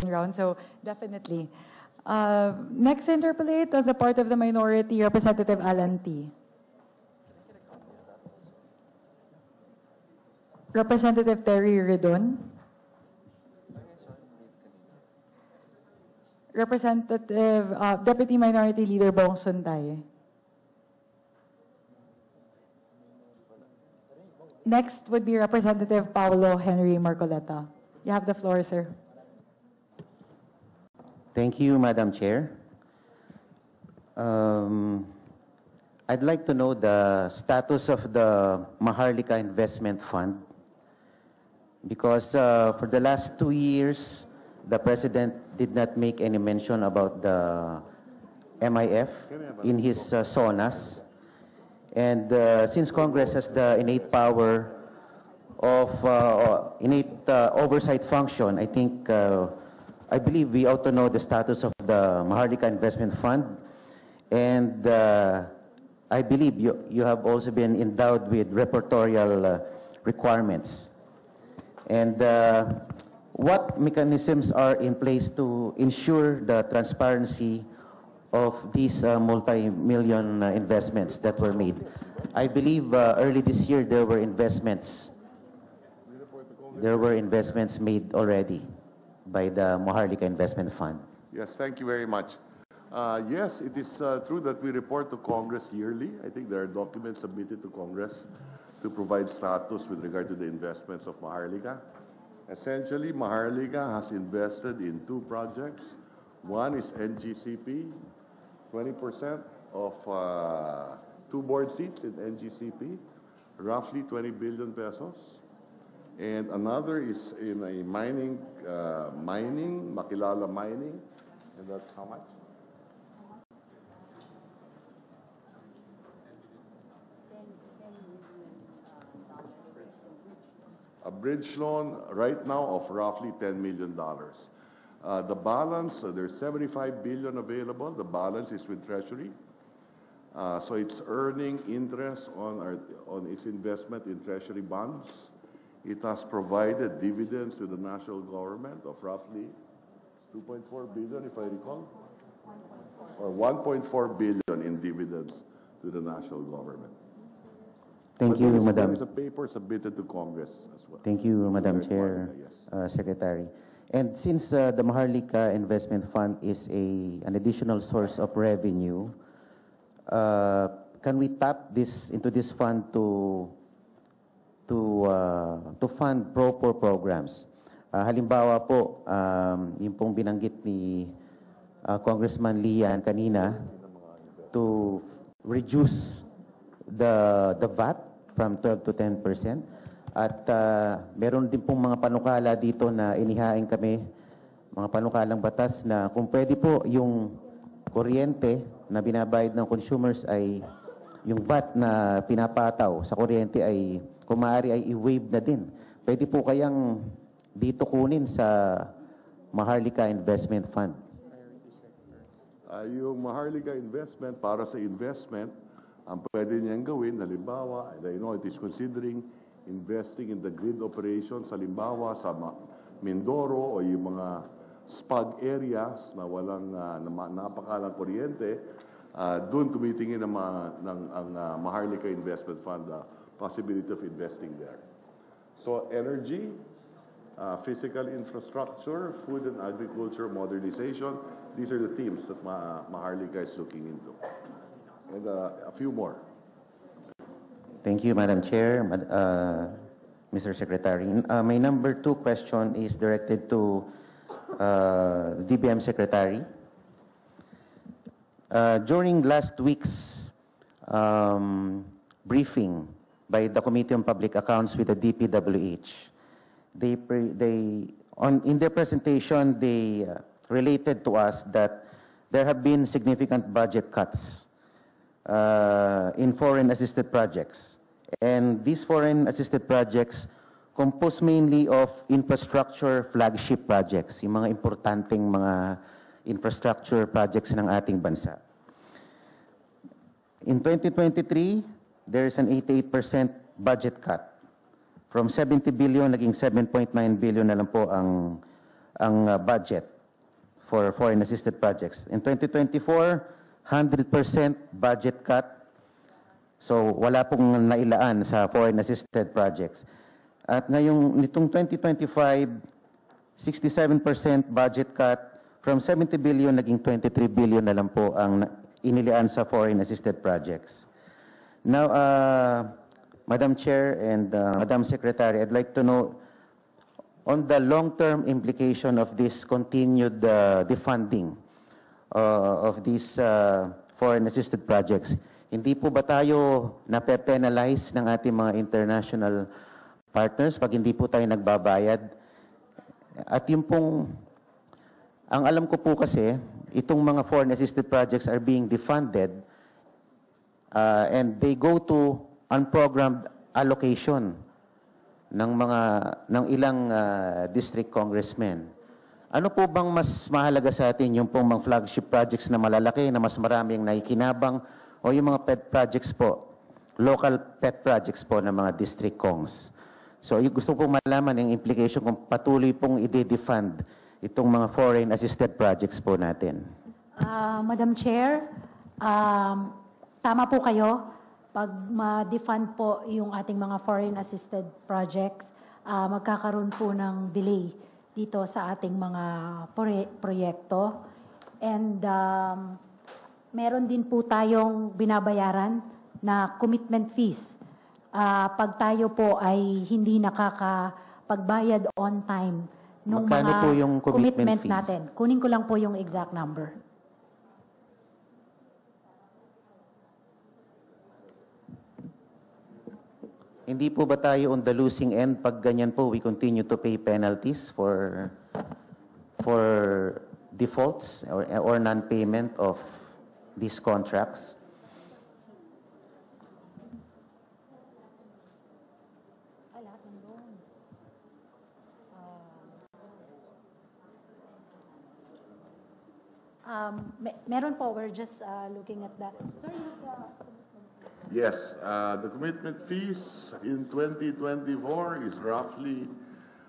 round, so definitely. Next to interpolate on the part of the minority, Representative Alan T. Representative Terry Redon. Representative Deputy Minority Leader Bong Sunday. Next would be Representative Paulo Henry Marcoleta. You have the floor, sir. Thank you, Madam Chair. I'd like to know the status of the Maharlika Investment Fund because for the last 2 years, the President did not make any mention about the MIF in his SONAs. And since Congress has the innate power of innate oversight function, I believe we ought to know the status of the Maharlika Investment Fund. And I believe you have also been endowed with repertorial requirements. And what mechanisms are in place to ensure the transparency of these multi-million investments that were made? I believe early this year there were investments made already by the Maharlika Investment Fund. Yes, thank you very much. Yes, it is true that we report to Congress yearly. I think there are documents submitted to Congress to provide status with regard to the investments of Maharlika. Essentially, Maharlika has invested in 2 projects. One is NGCP, 20% of 2 board seats in NGCP, roughly 20 billion pesos. And another is in a mining, Makilala Mining, and that's how much? A bridge loan right now of roughly $10 million. The balance, there's 75 billion available. The balance is with Treasury. So it's earning interest on its investment in Treasury bonds. It has provided dividends to the national government of roughly 2.4 billion, if I recall, or 1.4 billion in dividends to the national government. Thank you, Madam. There is a paper submitted to Congress as well. Thank you, Madam Chair, Secretary. And since the Maharlika Investment Fund is an additional source of revenue, can we tap into this fund to fund pro-poor programs? Halimbawa po, yung pong binanggit ni Congressman Lian kanina, to reduce the VAT from 12 to 10%. At meron din pong mga panukala dito na inihain kami, mga panukalang batas na kung pwede po yung kuryente na binabayad ng consumers ay yung VAT na pinapataw sa kuryente ay kung maaari ay i-waive na din. Pwede po kayang dito kunin sa Maharlika Investment Fund? Yung Maharlika Investment, para sa investment, ang pwede niyang gawin, halimbawa, it is considering investing in the grid operations, halimbawa sa Mindoro o yung mga spag areas na walang napakalang kuryente, doon tumitingin ang Maharlika Investment Fund, the possibility of investing there. So energy, physical infrastructure, food and agriculture modernization, these are the themes that Maharlika is looking into. And a few more. Thank you, Madam Chair, Mr. Secretary. My number 2 question is directed to the DBM Secretary. During last week's briefing by the Committee on Public Accounts with the DPWH, in their presentation, they related to us that there have been significant budget cuts in foreign-assisted projects. And these foreign-assisted projects composed mainly of infrastructure flagship projects, yung mga importanteng mga infrastructure projects ng ating bansa. In 2023, there is an 88% budget cut. From 70 billion, naging 7.9 billion na lang po ang ang budget for foreign assisted projects. In 2024, 100% budget cut. So wala pong nailaan sa foreign assisted projects. At ngayong nitong 2025, 67% budget cut, from 70 billion naging 23 billion na lang po ang inilaan sa foreign assisted projects. Now, Madam Chair and Madam Secretary, I'd like to know on the long-term implication of this continued defunding of these foreign assisted projects. Hindi po ba tayo nape-penalize ng ating mga international partners pag hindi po tayo nagbabayad? At yung pong, ang alam ko po kasi, itong mga foreign assisted projects are being defunded and they go to unprogrammed allocation ng ilang district congressmen. Ano po bang mas mahalaga sa atin, yung pong mga flagship projects na malalaki, na mas maraming naikinabang, o yung mga pet projects po, local pet projects po ng mga district congs? So gusto kong malaman yung implication kung patuloy pong i-defund itong mga foreign assisted projects po natin. Madam Chair, tama po kayo. Pag ma-defund po yung ating mga foreign assisted projects, magkakaroon po ng delay dito sa ating mga proyekto. And meron din po tayong binabayaran na commitment fees. Pag tayo po ay hindi nakakapagbayad on time nung Magkano mga po yung commitment fees? natin. Kunin ko lang po yung exact number. Hindi po ba tayo on the losing end pag ganyan po we continue to pay penalties for defaults or non-payment of these contracts? Meron po, we're just looking at that. Sorry, Yes, the commitment fees in 2024 is roughly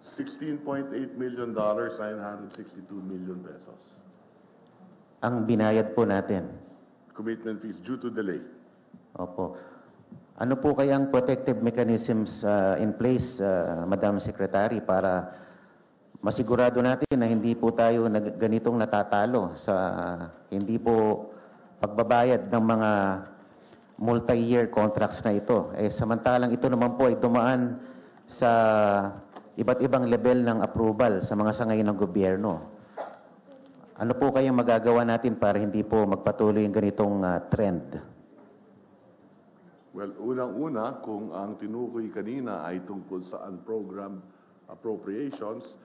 $16.8 million, 962 million pesos. Ang binayad po natin. Commitment fees due to delay. Opo. Ano po kayang protective mechanisms in place, Madam Secretary, para masigurado natin na hindi po tayo ganitong natatalo sa hindi po pagbabayad ng mga multi-year contracts na ito. Samantalang ito naman po ay dumaan sa iba't ibang level ng approval sa mga sangay ng gobyerno. Ano po kayang magagawa natin para hindi po magpatuloy yung ganitong trend? Well, unang-una, kung ang tinukoy kanina ay tungkol sa unprogrammed appropriations,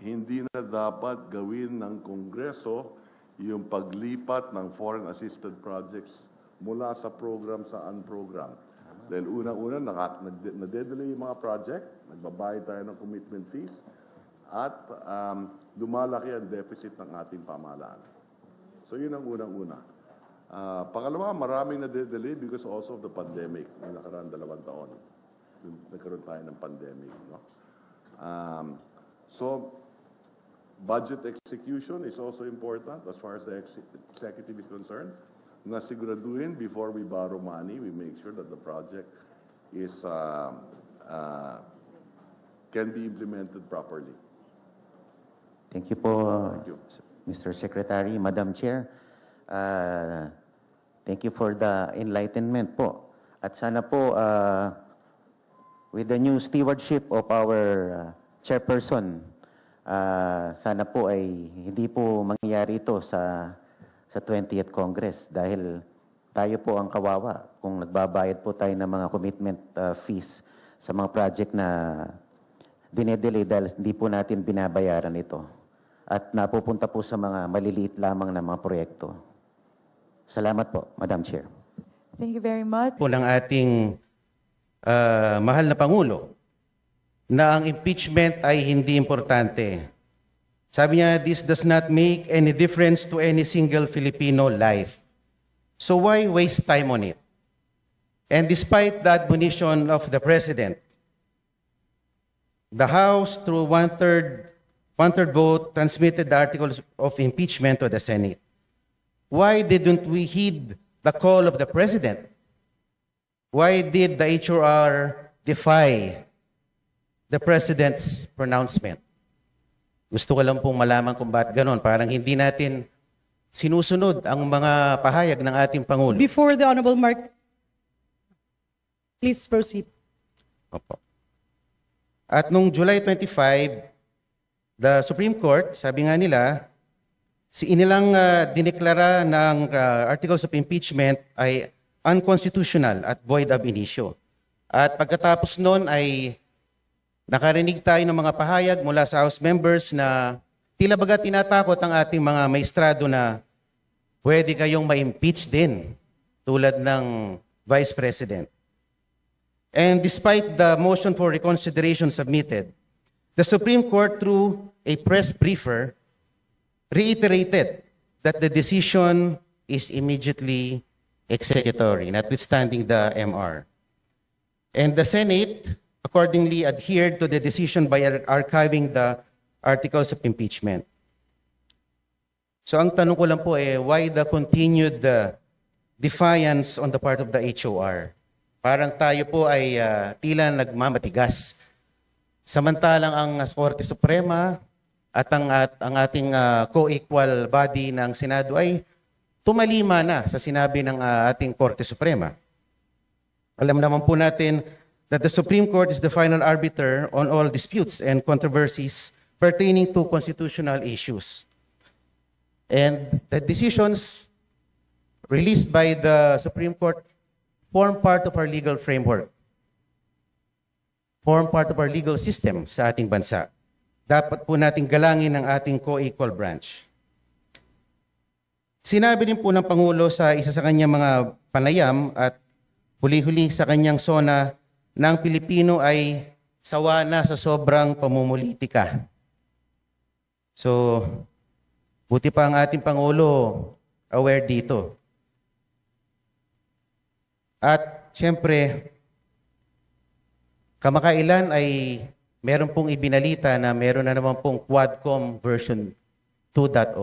hindi na dapat gawin ng Kongreso yung paglipat ng foreign assisted projects mula sa program sa unprogram. Dahil unang-una, nade-delay yung mga project, nagbabayad tayo ng commitment fees, at lumalaki ang deficit ng ating pamahalaan. So yun ang unang-una. Pangalawa, maraming nade-delay because also of the pandemic. Yung nakaraan 2 taon, nagkaroon tayo ng pandemic. No? So, budget execution is also important as far as the executive is concerned. Na siguraduhin before we borrow money, we make sure that the project is can be implemented properly. Thank you po, Thank you. Mr. Secretary, Madam Chair. Thank you for the enlightenment po. At sana po, with the new stewardship of our chairperson, sana po ay hindi po mangyayari ito sa 20th Congress dahil tayo po ang kawawa kung nagbabayad po tayo ng mga commitment fees sa mga project na dinedelay dahil hindi po natin binabayaran ito at napupunta po sa mga maliliit lamang na mga proyekto. Salamat po, Madam Chair. Thank you very much. Po ng ating mahal na Pangulo na ang impeachment ay hindi importante. Sabi niya, this does not make any difference to any single Filipino life. So why waste time on it? And despite the admonition of the President, the House, through 1/3 one-third vote, transmitted the articles of impeachment to the Senate. Why didn't we heed the call of the President? Why did the HOR defy the President's pronouncement? Gusto ko lang pong malaman kung ba't ganon. Parang hindi natin sinusunod ang mga pahayag ng ating Pangulo. Before the Honorable Mark, please proceed. Opo. At nung July 25, the Supreme Court, sabi nga nila, inilang dineklara ng articles of impeachment ay unconstitutional at void ab initio. At pagkatapos nun ay nakarinig tayo ng mga pahayag mula sa House members na tila baga tinatakot ang ating mga maestrado na pwede kayong ma-impeach din tulad ng Vice President. And despite the motion for reconsideration submitted, the Supreme Court, through a press briefer, reiterated that the decision is immediately executory, notwithstanding the MR. And the Senate accordingly adhered to the decision by archiving the articles of impeachment. So ang tanong ko lang po why the continued defiance on the part of the HOR? Parang tayo po ay tila nagmamatigas. Samantalang ang Korte Suprema at ang ating co-equal body ng Senado ay tumalima na sa sinabi ng ating Korte Suprema. Alam naman po natin that the Supreme Court is the final arbiter on all disputes and controversies pertaining to constitutional issues. And the decisions released by the Supreme Court form part of our legal framework, form part of our legal system sa ating bansa. Dapat po nating galangin ang ating co-equal branch. Sinabi din po ng Pangulo sa isa sa kanyang mga panayam at huli-huli sa kanyang SONA na ang Pilipino ay sawa na sa sobrang pamumulitika. So, buti pa ang ating Pangulo aware dito. At siyempre, kamakailan ay meron pong ibinalita na meron na naman pong Quadcom version 2.0.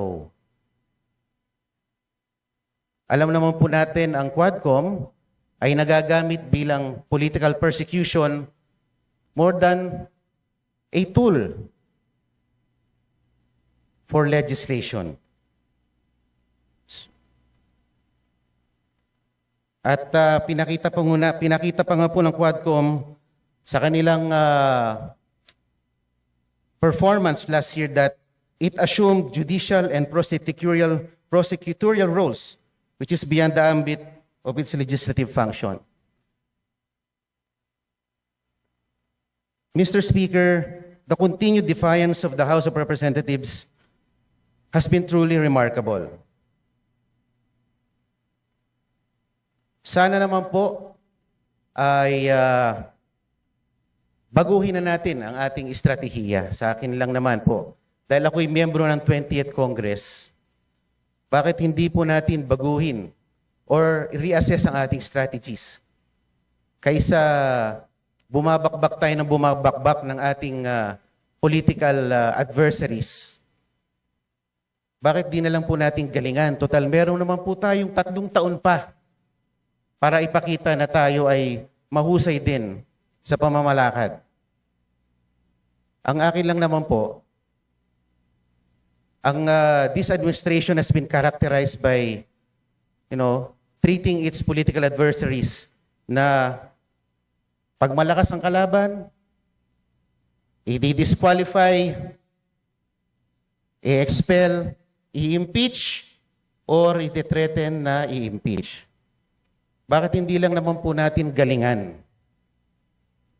Alam naman po natin ang Quadcom ay nagagamit bilang political persecution more than a tool for legislation. At pinakita pa nga po ng Quadcom sa kanilang performance last year that it assumed judicial and prosecutorial roles, which is beyond the ambit of its legislative function. Mr. Speaker, the continued defiance of the House of Representatives has been truly remarkable. Sana naman po ay baguhin na natin ang ating estratehiya. Sa akin lang naman po. Dahil ako'y miyembro ng 20th Congress, bakit hindi po natin baguhin or reassess ang ating strategies? Kaysa bumabakbak tayo ng bumabakbak ng ating political adversaries. Bakit di na lang po natin galingan? Total, meron naman po tayong 3 taon pa para ipakita na tayo ay mahusay din sa pamamalakad. Ang akin lang naman po, this administration has been characterized by, treating its political adversaries na pag malakas ang kalaban, i-disqualify, i-expel, i-impeach, or i-threaten na i-impeach. Bakit hindi lang naman po natin galingan?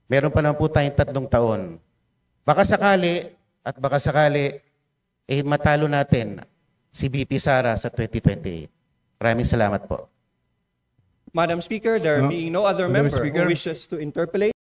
Meron pa naman po tayong 3 taon. Baka sakali, matalo natin si VP Sara sa 2028. Maraming salamat po. Madam Speaker, there being no other member who wishes to interpolate.